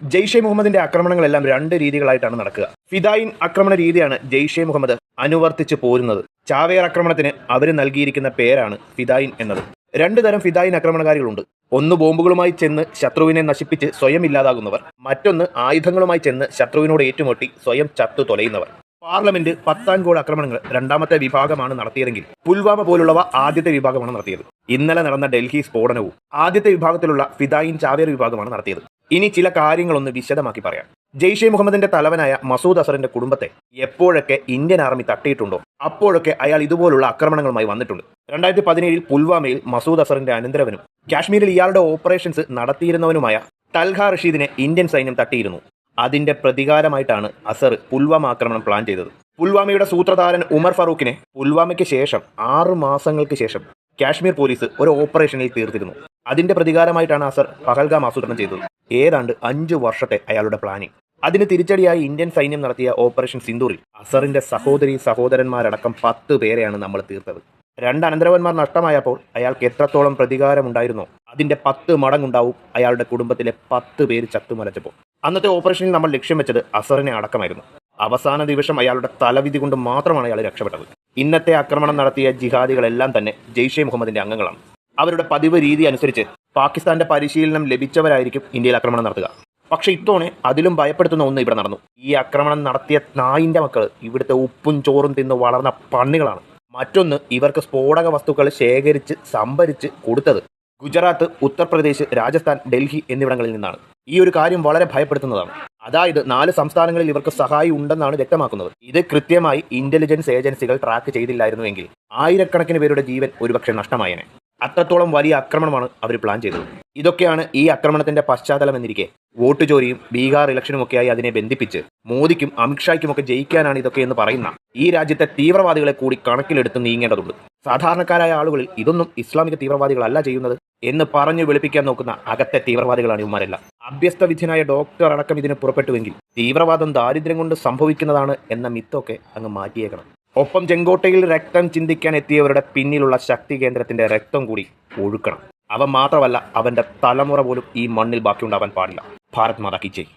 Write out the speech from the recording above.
ജെയ്ഷെ മുഹമ്മദിന്റെ ആക്രമണങ്ങളെല്ലാം രണ്ട് രീതികളായിട്ടാണ് നടക്കുക. ഫിദായിൻ ആക്രമണ രീതിയാണ് ജെയ്ഷെ മുഹമ്മദ് അനുവർത്തിച്ച് പോരുന്നത്. ചാവേർ ആക്രമണത്തിന് അവർ നൽകിയിരിക്കുന്ന പേരാണ് ഫിദായിൻ എന്നത്. രണ്ടു തരം ഫിദായിൻ ആക്രമണകാരികളുണ്ട്. ഒന്ന് ബോംബുകളുമായി ചെന്ന് ശത്രുവിനെ നശിപ്പിച്ച് സ്വയം ഇല്ലാതാകുന്നവർ, മറ്റൊന്ന് ആയുധങ്ങളുമായി ചെന്ന് ശത്രുവിനോട് ഏറ്റുമുട്ടി സ്വയം ചത്തു തൊലയുന്നവർ. പാർലമെന്റ്, പത്താൻകോട് ആക്രമണങ്ങൾ രണ്ടാമത്തെ വിഭാഗമാണ് നടത്തിയതെങ്കിൽ പുൽവാമ പോലുള്ളവ ആദ്യത്തെ വിഭാഗമാണ് നടത്തിയത്. ഇന്നലെ നടന്ന ഡൽഹി സ്ഫോടനവും ആദ്യത്തെ വിഭാഗത്തിലുള്ള ഫിദായിൻ ചാവേർ വിഭാഗമാണ് നടത്തിയത്. ഇനി ചില കാര്യങ്ങളൊന്ന് വിശദമാക്കി പറയാം. ജെയ്ഷെ മുഹമ്മദിന്റെ തലവനായ മസൂദ് അസറിന്റെ കുടുംബത്തെ എപ്പോഴൊക്കെ ഇന്ത്യൻ ആർമി തട്ടിയിട്ടുണ്ടോ അപ്പോഴൊക്കെ അയാൾ ഇതുപോലുള്ള ആക്രമണങ്ങളുമായി വന്നിട്ടുണ്ട്. 2017 പുൽവാമയിൽ മസൂദ് അസറിന്റെ അനന്തരവനും കാശ്മീരിൽ ഇയാളുടെ ഓപ്പറേഷൻസ് നടത്തിയിരുന്നവനുമായ തൽഹ റഷീദിനെ ഇന്ത്യൻ സൈന്യം തട്ടിയിരുന്നു. അതിന്റെ പ്രതികാരമായിട്ടാണ് അസർ പുൽവാമ ആക്രമണം പ്ലാൻ ചെയ്തത്. പുൽവാമയുടെ സൂത്രധാരൻ ഉമർ ഫറൂഖിനെ പുൽവാമയ്ക്ക് ശേഷം 6 മാസങ്ങൾക്ക് ശേഷം കാശ്മീർ പോലീസ് ഒരു ഓപ്പറേഷനിൽ തീർത്തിരുന്നു. അതിന്റെ പ്രതികാരമായിട്ടാണ് അസർ പഹൽഗാം ആസൂത്രണം ചെയ്തത്. ഏതാണ്ട് 5 വർഷത്തെ അയാളുടെ പ്ലാനിങ്. അതിന് തിരിച്ചടിയായി ഇന്ത്യൻ സൈന്യം നടത്തിയ ഓപ്പറേഷൻ സിന്ദൂറിൽ അസറിന്റെ സഹോദരന്മാരടക്കം 10 പേരെയാണ് നമ്മൾ തീർത്തത്. 2 അനന്തരവന്മാർ നഷ്ടമായപ്പോൾ അയാൾക്ക് എത്രത്തോളം പ്രതികാരമുണ്ടായിരുന്നോ അതിന്റെ 10 മടങ്ങുണ്ടാവും അയാളുടെ കുടുംബത്തിലെ 10 പേര് ചത്തുമലച്ചപ്പോൾ. അന്നത്തെ ഓപ്പറേഷനിൽ നമ്മൾ ലക്ഷ്യം വെച്ചത് അസറിനെ അടക്കമായിരുന്നു. അവസാന നിമിഷം അയാളുടെ തലവിധി കൊണ്ട് മാത്രമാണ് അയാൾ രക്ഷപ്പെട്ടത്. ഇന്നത്തെ ആക്രമണം നടത്തിയ ജിഹാദികളെല്ലാം തന്നെ ജെയ്ഷെ മുഹമ്മദിന്റെ അംഗങ്ങളാണ്. അവരുടെ പതിവ് രീതി അനുസരിച്ച് പാകിസ്ഥാന്റെ പരിശീലനം ലഭിച്ചവരായിരിക്കും ഇന്ത്യയിൽ ആക്രമണം നടത്തുക. പക്ഷെ ഇത്തവണ അതിലും ഭയപ്പെടുത്തുന്ന ഒന്ന് ഇവിടെ നടന്നു. ഈ ആക്രമണം നടത്തിയ നായിന്റെ മക്കൾ ഇവിടുത്തെ ഉപ്പും ചോറും തിന്ന് വളർന്ന പന്നികളാണ്. മറ്റൊന്ന്, ഇവർക്ക് സ്ഫോടക വസ്തുക്കൾ ശേഖരിച്ച് സംഭരിച്ച് കൊടുത്തത് ഗുജറാത്ത്, ഉത്തർപ്രദേശ്, രാജസ്ഥാൻ, ഡൽഹി എന്നിവിടങ്ങളിൽ നിന്നാണ്. ഈ ഒരു കാര്യം വളരെ ഭയപ്പെടുത്തുന്നതാണ്. അതായത് 4 സംസ്ഥാനങ്ങളിൽ ഇവർക്ക് സഹായി ഉണ്ടെന്നാണ് വ്യക്തമാക്കുന്നത്. ഇത് കൃത്യമായി ഇന്റലിജൻസ് ഏജൻസികൾ ട്രാക്ക് ചെയ്തില്ലായിരുന്നുവെങ്കിൽ ആയിരക്കണക്കിന് പേരുടെ ജീവൻ ഒരുപക്ഷെ നഷ്ടമായേനെ. അത്രത്തോളം വലിയ ആക്രമണമാണ് അവർ പ്ലാൻ ചെയ്തത്. ഇതൊക്കെയാണ് ഈ ആക്രമണത്തിന്റെ പശ്ചാത്തലം എന്നിരിക്കെ വോട്ട് ചോരിയും ബീഹാർ ഇലക്ഷനുമൊക്കെയായി അതിനെ ബന്ധിപ്പിച്ച് മോദിക്കും അമിത്ഷായ്ക്കുമൊക്കെ ജയിക്കാനാണ് ഇതൊക്കെ എന്ന് പറയുന്ന ഈ രാജ്യത്തെ തീവ്രവാദികളെ കൂടി കണക്കിലെടുത്ത് നീങ്ങേണ്ടതുണ്ട്. സാധാരണക്കാരായ ആളുകളിൽ ഇതൊന്നും ഇസ്ലാമിക തീവ്രവാദികളല്ല ചെയ്യുന്നത് എന്ന് പറഞ്ഞു വെളുപ്പിക്കാൻ നോക്കുന്ന അകത്തെ തീവ്രവാദികളാണ് ഇവന്മാരെല്ലാം. അഭ്യസ്ത വിദ്യനായ ഡോക്ടർ അടക്കം ഇതിന് പുറപ്പെട്ടുവെങ്കിൽ തീവ്രവാദം ദാരിദ്ര്യം കൊണ്ട് സംഭവിക്കുന്നതാണ് എന്ന മിത്തൊക്കെ അങ്ങ് മാറ്റിയേക്കണം. ഒപ്പം ചെങ്കോട്ടയിൽ രക്തം ചിന്തിക്കാൻ എത്തിയവരുടെ പിന്നിലുള്ള ശക്തി കേന്ദ്രത്തിന്റെ രക്തം കൂടി ഒഴുക്കണം. അവൻ മാത്രമല്ല, അവന്റെ തലമുറ പോലും ഈ മണ്ണിൽ ബാക്കിയുണ്ടാവാൻ പാടില്ല. ഭാരത് മാതാ കി ജയ്.